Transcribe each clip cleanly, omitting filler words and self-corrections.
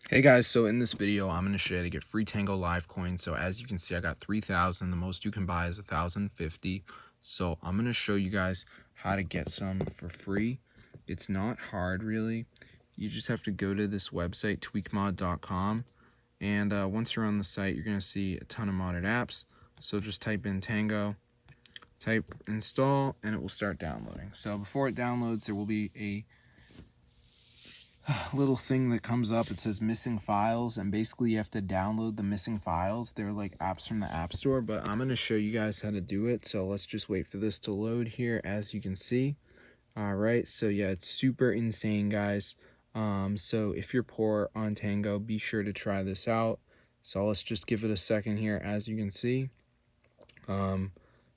Hey guys, so in this video, I'm going to show you how to get free Tango Live coins. So as you can see, I got 3,000. The most you can buy is 1,050. So I'm going to show you guys how to get some for free. It's not hard, really. You just have to go to this website, tweakmod.com. And once you're on the site, you're going to see a ton of modded apps. So just type in Tango, type install, and it will start downloading. So before it downloads, there will be a little thing that comes up. It says missing files, and basically you have to download the missing files. They're like apps from the App Store, but I'm going to show you guys how to do it. So let's just wait for this to load here. As you can see, all right, so yeah, it's super insane, guys. So if you're poor on Tango, be sure to try this out. So let's just give it a second here. As you can see,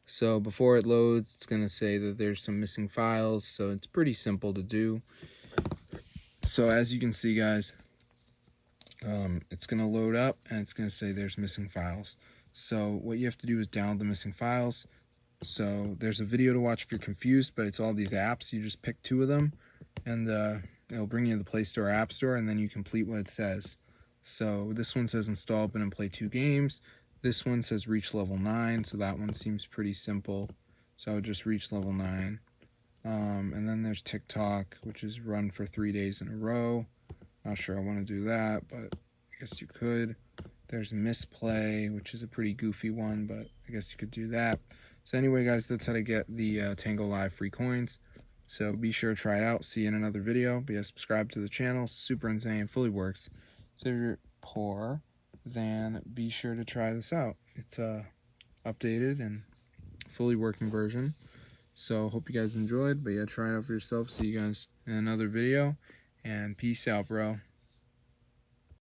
so before it loads, it's going to say that there's some missing files, so it's pretty simple to do. So as you can see, guys, it's going to load up and it's going to say there's missing files. So what you have to do is download the missing files. So there's a video to watch if you're confused, but it's all these apps. You just pick 2 of them, and it'll bring you to the Play Store or App Store, and then you complete what it says. So this one says install, open, and play 2 games. This one says reach level 9, so that one seems pretty simple. So I would just reach level 9. And then there's TikTok, which is run for 3 days in a row. Not sure I want to do that, but I guess you could. There's Misplay, which is a pretty goofy one, but I guess you could do that. So anyway, guys, that's how to get the Tango Live free coins. So be sure to try it out. See you in another video. But yeah, subscribe to the channel. Super insane. Fully works. So if you're poor, then be sure to try this out. It's updated and fully working version. So hope you guys enjoyed. But yeah, try it out for yourself. See you guys in another video. And peace out, bro.